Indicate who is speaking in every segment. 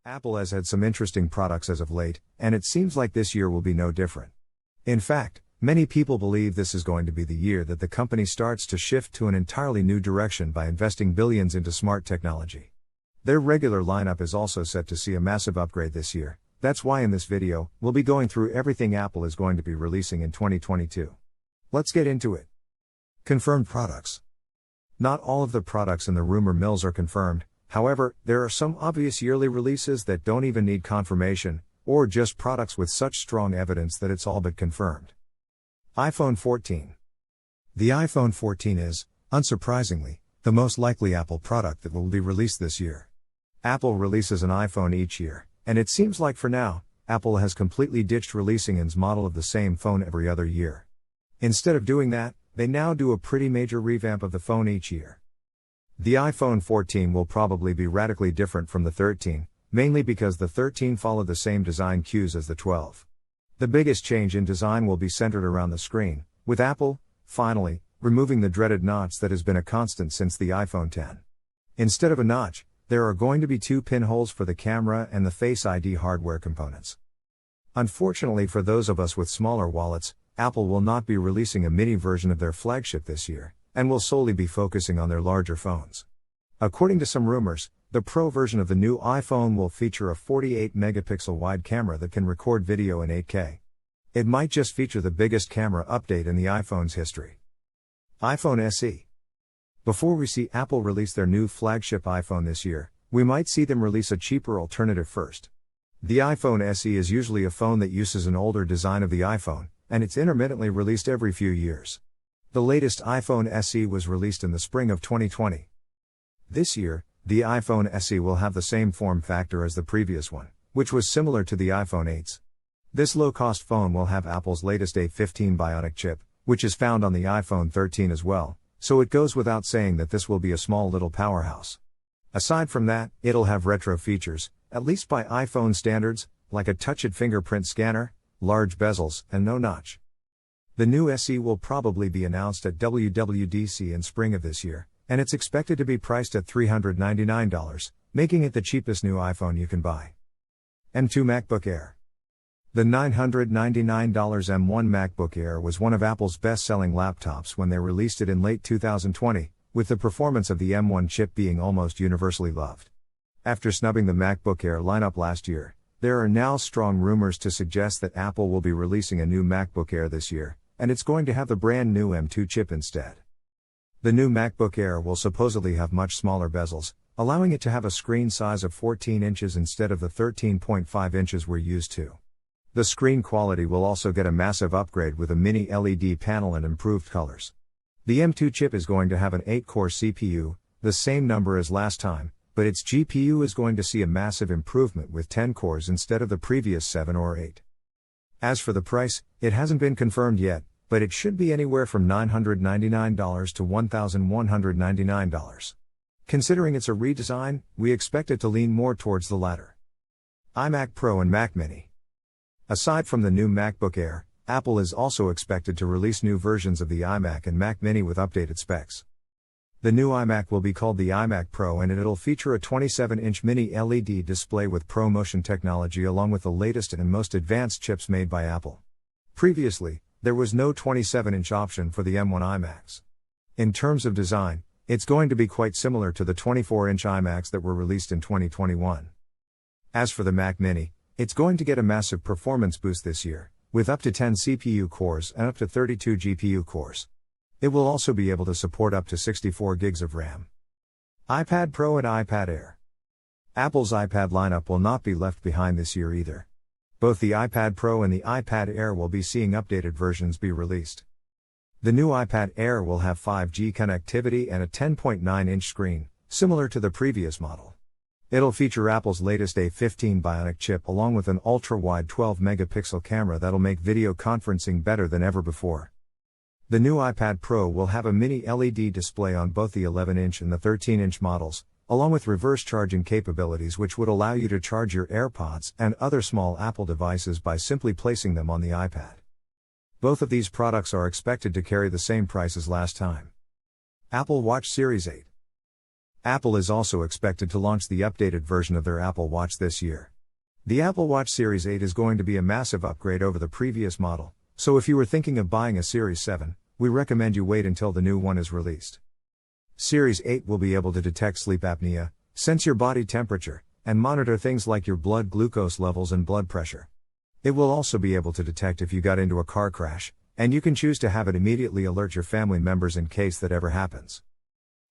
Speaker 1: Apple has had some interesting products as of late, and it seems like this year will be no different. In fact, many people believe this is going to be the year that the company starts to shift to an entirely new direction by investing billions into smart technology. Their regular lineup is also set to see a massive upgrade this year. That's why in this video, we'll be going through everything Apple is going to be releasing in 2022. Let's get into it. Confirmed products. Not all of the products in the rumor mills are confirmed. However, there are some obvious yearly releases that don't even need confirmation, or just products with such strong evidence that it's all but confirmed. iPhone 14. The iPhone 14 is, unsurprisingly, the most likely Apple product that will be released this year. Apple releases an iPhone each year, and it seems like for now, Apple has completely ditched releasing its model of the same phone every other year. Instead of doing that, they now do a pretty major revamp of the phone each year. The iPhone 14 will probably be radically different from the 13, mainly because the 13 followed the same design cues as the 12. The biggest change in design will be centered around the screen, with Apple, finally, removing the dreaded notch that has been a constant since the iPhone 10. Instead of a notch, there are going to be two pinholes for the camera and the Face ID hardware components. Unfortunately for those of us with smaller wallets, Apple will not be releasing a mini version of their flagship this year, and will solely be focusing on their larger phones. According to some rumors, the Pro version of the new iPhone will feature a 48-megapixel wide camera that can record video in 8K. It might just feature the biggest camera update in the iPhone's history. iPhone SE. Before we see Apple release their new flagship iPhone this year, we might see them release a cheaper alternative first. The iPhone SE is usually a phone that uses an older design of the iPhone, and it's intermittently released every few years. The latest iPhone SE was released in the spring of 2020. This year, the iPhone SE will have the same form factor as the previous one, which was similar to the iPhone 8's. This low-cost phone will have Apple's latest A15 Bionic chip, which is found on the iPhone 13 as well, so it goes without saying that this will be a small little powerhouse. Aside from that, it'll have retro features, at least by iPhone standards, like a touch-it fingerprint scanner, large bezels, and no notch. The new SE will probably be announced at WWDC in spring of this year, and it's expected to be priced at $399, making it the cheapest new iPhone you can buy. M2 MacBook Air. The $999 M1 MacBook Air was one of Apple's best-selling laptops when they released it in late 2020, with the performance of the M1 chip being almost universally loved. After snubbing the MacBook Air lineup last year, there are now strong rumors to suggest that Apple will be releasing a new MacBook Air this year, and it's going to have the brand new M2 chip instead. The new MacBook Air will supposedly have much smaller bezels, allowing it to have a screen size of 14 inches instead of the 13.5 inches we're used to. The screen quality will also get a massive upgrade with a mini LED panel and improved colors. The M2 chip is going to have an 8-core CPU, the same number as last time, but its GPU is going to see a massive improvement with 10 cores instead of the previous 7 or 8. As for the price, it hasn't been confirmed yet, but it should be anywhere from $999 to $1,199. Considering it's a redesign, we expect it to lean more towards the latter. iMac Pro and Mac Mini. Aside from the new MacBook Air, Apple is also expected to release new versions of the iMac and Mac Mini with updated specs. The new iMac will be called the iMac Pro, and it'll feature a 27-inch mini LED display with ProMotion technology along with the latest and most advanced chips made by Apple. Previously, there was no 27-inch option for the M1 iMacs. In terms of design, it's going to be quite similar to the 24-inch iMacs that were released in 2021. As for the Mac Mini, it's going to get a massive performance boost this year, with up to 10 CPU cores and up to 32 GPU cores. It will also be able to support up to 64 gigs of RAM. iPad Pro and iPad Air. Apple's iPad lineup will not be left behind this year either. Both the iPad Pro and the iPad Air will be seeing updated versions be released. The new iPad Air will have 5G connectivity and a 10.9-inch screen, similar to the previous model. It'll feature Apple's latest A15 Bionic chip along with an ultra-wide 12-megapixel camera that'll make video conferencing better than ever before. The new iPad Pro will have a mini LED display on both the 11-inch and the 13-inch models, along with reverse charging capabilities which would allow you to charge your AirPods and other small Apple devices by simply placing them on the iPad. Both of these products are expected to carry the same price as last time. Apple Watch Series 8. Apple is also expected to launch the updated version of their Apple Watch this year. The Apple Watch Series 8 is going to be a massive upgrade over the previous model, so if you were thinking of buying a Series 7, we recommend you wait until the new one is released. Series 8 will be able to detect sleep apnea, sense your body temperature, and monitor things like your blood glucose levels and blood pressure. It will also be able to detect if you got into a car crash, and you can choose to have it immediately alert your family members in case that ever happens.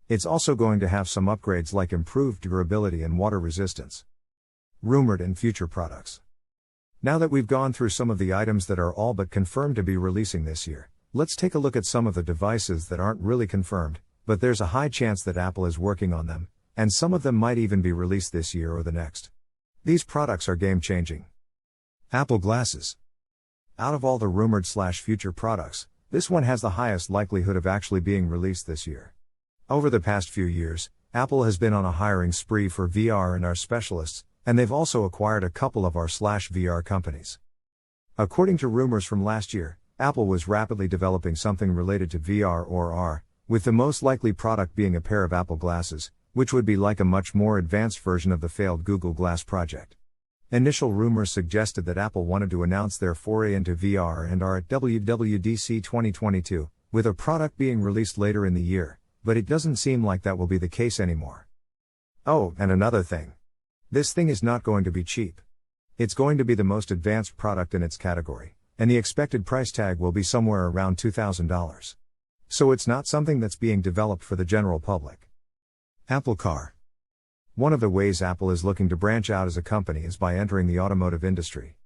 Speaker 1: It's also going to have some upgrades like improved durability and water resistance. Rumored and future products. Now that we've gone through some of the items that are all but confirmed to be releasing this year, let's take a look at some of the devices that aren't really confirmed, but there's a high chance that Apple is working on them, and some of them might even be released this year or the next. These products are game-changing. Apple Glasses. Out of all the rumored/future products, this one has the highest likelihood of actually being released this year. Over the past few years, Apple has been on a hiring spree for VR and AR specialists, and they've also acquired a couple of AR/VR companies. According to rumors from last year, Apple was rapidly developing something related to VR or AR, with the most likely product being a pair of Apple Glasses, which would be like a much more advanced version of the failed Google Glass project. Initial rumors suggested that Apple wanted to announce their foray into VR and AR at WWDC 2022, with a product being released later in the year, but it doesn't seem like that will be the case anymore. Oh, and another thing. This thing is not going to be cheap. It's going to be the most advanced product in its category, and the expected price tag will be somewhere around $2,000. So it's not something that's being developed for the general public. Apple Car. One of the ways Apple is looking to branch out as a company is by entering the automotive industry.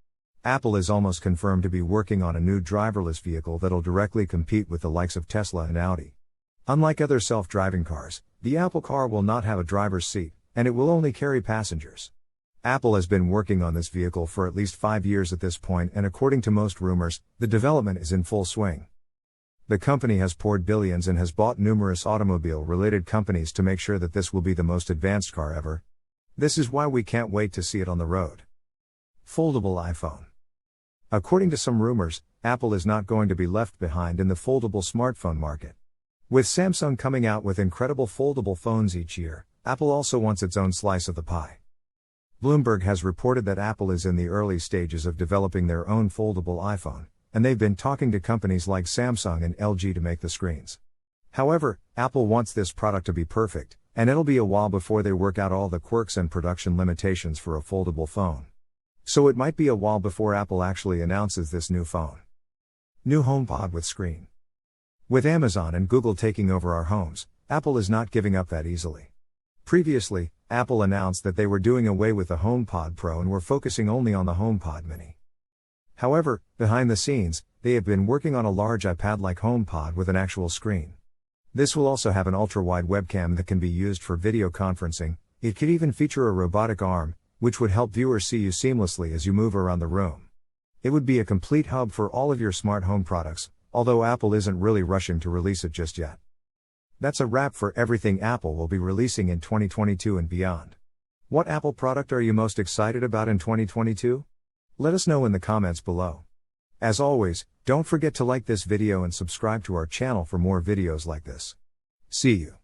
Speaker 1: Apple is almost confirmed to be working on a new driverless vehicle that'll directly compete with the likes of Tesla and Audi. Unlike other self-driving cars, the Apple Car will not have a driver's seat, and it will only carry passengers. Apple has been working on this vehicle for at least 5 years at this point, and according to most rumors, the development is in full swing. The company has poured billions and has bought numerous automobile-related companies to make sure that this will be the most advanced car ever. This is why we can't wait to see it on the road. Foldable iPhone. According to some rumors, Apple is not going to be left behind in the foldable smartphone market. With Samsung coming out with incredible foldable phones each year, Apple also wants its own slice of the pie. Bloomberg has reported that Apple is in the early stages of developing their own foldable iPhone, and they've been talking to companies like Samsung and LG to make the screens. However, Apple wants this product to be perfect, and it'll be a while before they work out all the quirks and production limitations for a foldable phone. So it might be a while before Apple actually announces this new phone. New HomePod with screen. With Amazon and Google taking over our homes, Apple is not giving up that easily. Previously, Apple announced that they were doing away with the HomePod Pro and were focusing only on the HomePod Mini. However, behind the scenes, they have been working on a large iPad-like HomePod with an actual screen. This will also have an ultra-wide webcam that can be used for video conferencing. It could even feature a robotic arm, which would help viewers see you seamlessly as you move around the room. It would be a complete hub for all of your smart home products, although Apple isn't really rushing to release it just yet. That's a wrap for everything Apple will be releasing in 2022 and beyond. What Apple product are you most excited about in 2022? Let us know in the comments below. As always, don't forget to like this video and subscribe to our channel for more videos like this. See you.